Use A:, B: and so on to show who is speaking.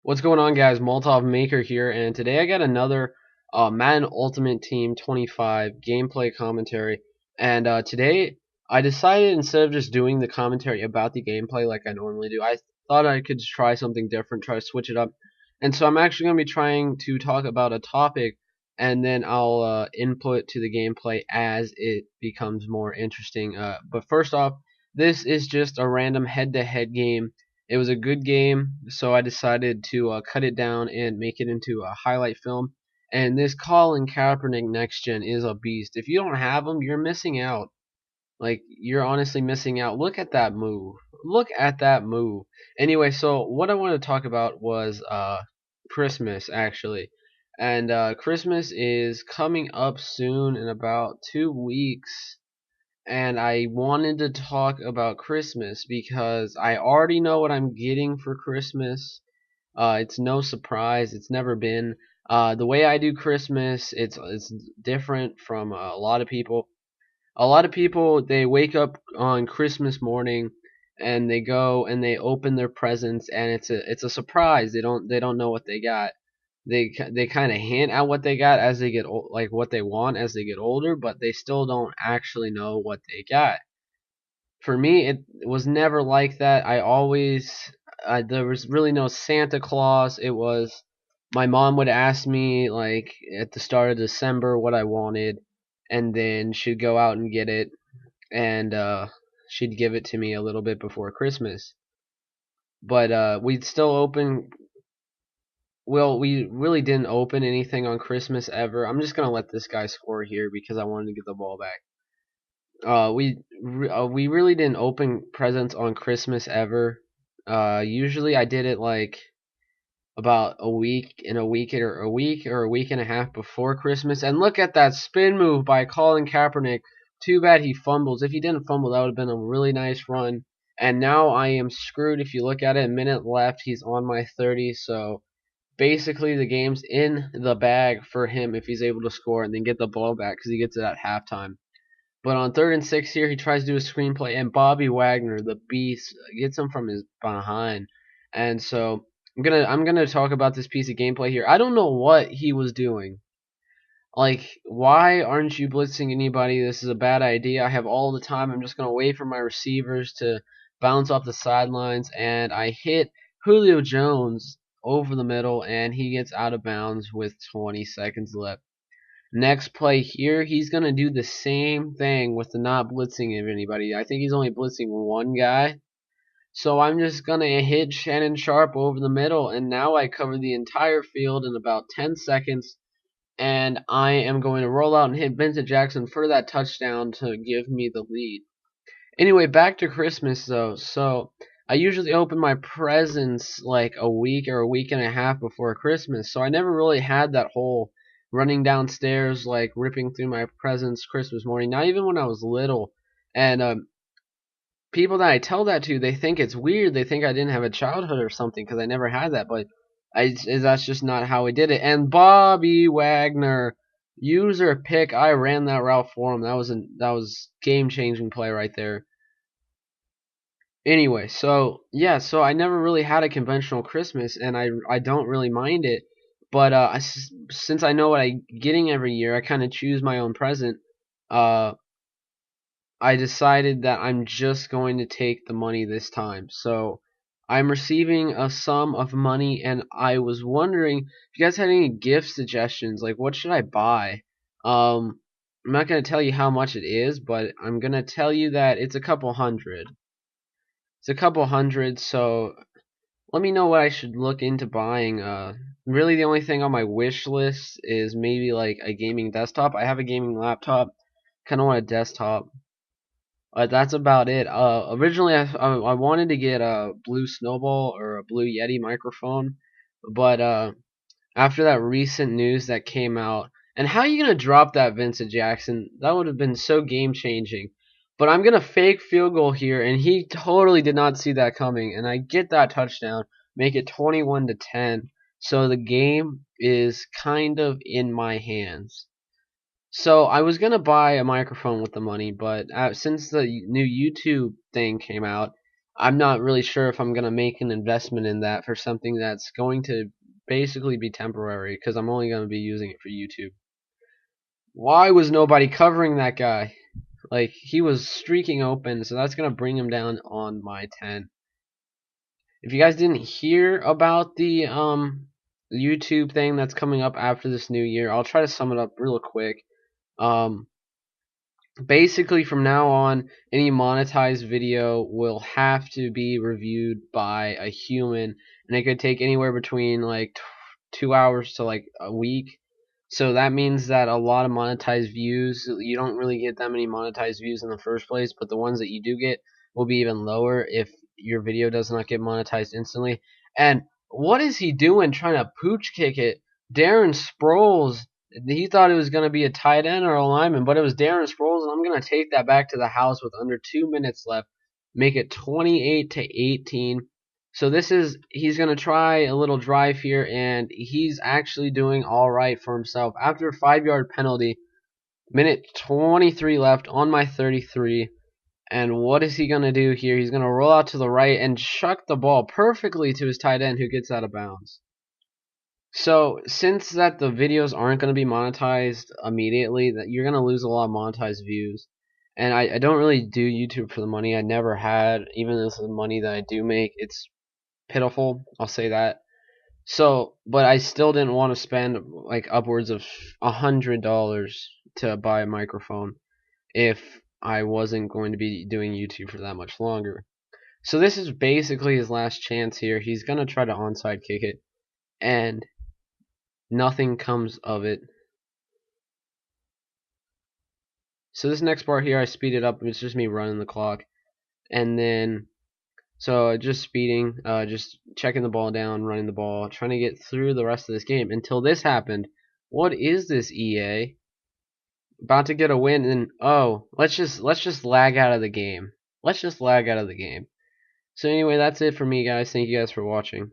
A: What's going on, guys? Molotov Maker here, and today I got another Madden Ultimate Team 25 gameplay commentary. And today I decided, instead of just doing the commentary about the gameplay like I normally do, I thought I could try something different, try to switch it up. And so I'm actually going to be trying to talk about a topic, and then I'll input to the gameplay as it becomes more interesting. But first off, this is just a random head-to-head game. It was a good game, so I decided to cut it down and make it into a highlight film. And this Colin Kaepernick next gen is a beast. If you don't have him, you're missing out. Like, you're honestly missing out. Look at that move. Look at that move. Anyway, so what I wanted to talk about was Christmas, actually. And Christmas is coming up soon in about 2 weeks, and I wanted to talk about Christmas because I already know what I'm getting for Christmas. It's no surprise. It's never been. The way I do Christmas, it's different from a lot of people. A lot of people, they wake up on Christmas morning and they go and they open their presents, and it's a surprise. They don't know what they got. They kind of hint at what they got as they get like what they want as they get older, but they still don't actually know what they got. For me, it was never like that. There was really no Santa Claus. It was, my mom would ask me like at the start of December what I wanted, and then she'd go out and get it, and she'd give it to me a little bit before Christmas. But we'd still open. Well, we really didn't open anything on Christmas ever. I'm just gonna let this guy score here because I wanted to get the ball back. We really didn't open presents on Christmas ever. Usually I did it like about a week and a half before Christmas. And look at that spin move by Colin Kaepernick. Too bad he fumbles. If he didn't fumble, that would have been a really nice run. And now I am screwed. If you look at it, a minute left. He's on my 30, so basically the game's in the bag for him if he's able to score and then get the ball back because he gets it at halftime. But on 3rd and 6 here, he tries to do a screenplay, and Bobby Wagner, the beast, gets him from his behind. And so I'm gonna talk about this piece of gameplay here. I don't know what he was doing. Like, why aren't you blitzing anybody? This is a bad idea. I have all the time. I'm just gonna wait for my receivers to bounce off the sidelines, and I hit Julio Jones over the middle, and he gets out of bounds with 20 seconds left. Next play here, he's going to do the same thing with the not blitzing of anybody. I think he's only blitzing one guy. So I'm just going to hit Shannon Sharp over the middle, and now I cover the entire field in about 10 seconds. And I am going to roll out and hit Vincent Jackson for that touchdown to give me the lead. Anyway, back to Christmas though. So I usually open my presents like a week or a week and a half before Christmas. So I never really had that whole running downstairs like ripping through my presents Christmas morning. Not even when I was little. And people that I tell that to, they think it's weird. They think I didn't have a childhood or something because I never had that. But that's just not how I did it. And Bobby Wagner, user pick. I ran that route for him. That was game changing play right there. Anyway, so yeah, so I never really had a conventional Christmas, and I don't really mind it. But since I know what I'm getting every year, I kind of choose my own present. Uh, I decided that I'm just going to take the money this time. So I'm receiving a sum of money, and I was wondering if you guys had any gift suggestions. Like, what should I buy? I'm not gonna tell you how much it is, but I'm gonna tell you that it's a couple hundred. It's a couple hundred, so let me know what I should look into buying. Really the only thing on my wish list is maybe like a gaming desktop. I have a gaming laptop, kind of want a desktop. That's about it. Originally I wanted to get a Blue Snowball or a Blue Yeti microphone, but after that recent news that came out, and how are you gonna drop that, Vincent Jackson? That would have been so game changing. But I'm gonna fake field goal here, and he totally did not see that coming, and I get that touchdown, make it 21-10. So the game is kind of in my hands. So I was gonna buy a microphone with the money, but since the new YouTube thing came out, I'm not really sure if I'm going to make an investment in that for something that's going to basically be temporary because I'm only going to be using it for YouTube. Why was nobody covering that guy? Like, he was streaking open, so that's going to bring him down on my 10. If you guys didn't hear about the YouTube thing that's coming up after this new year, I'll try to sum it up real quick. Um, Basically, from now on, any monetized video will have to be reviewed by a human, and it could take anywhere between like 2 hours to like a week. So that means that a lot of monetized views, you don't really get that many monetized views in the first place, but the ones that you do get will be even lower if your video does not get monetized instantly. And what is he doing trying to pooch kick it? Darren Sproles, he thought it was going to be a tight end or a lineman, but it was Darren Sproles, and I'm going to take that back to the house with under 2 minutes left, make it 28-18. So he's going to try a little drive here, and he's actually doing all right for himself. After a 5-yard penalty, minute 23 left on my 33. And what is he going to do here? He's going to roll out to the right and chuck the ball perfectly to his tight end, who gets out of bounds. So since that the videos aren't going to be monetized immediately, that you're going to lose a lot of monetized views. And I don't really do YouTube for the money. I never had. Even this is the money that I do make, it's pitiful, I'll say that. So, but I still didn't want to spend like upwards of $100 to buy a microphone if I wasn't going to be doing YouTube for that much longer. So this is basically his last chance here. He's gonna try to onside kick it, and nothing comes of it. So this next part here, I speed it up. It's just me running the clock, and then so just speeding, just checking the ball down, running the ball, trying to get through the rest of this game until this happened. What is this, EA? About to get a win, and oh, let's just lag out of the game. Let's just lag out of the game. So anyway, that's it for me, guys. Thank you guys for watching.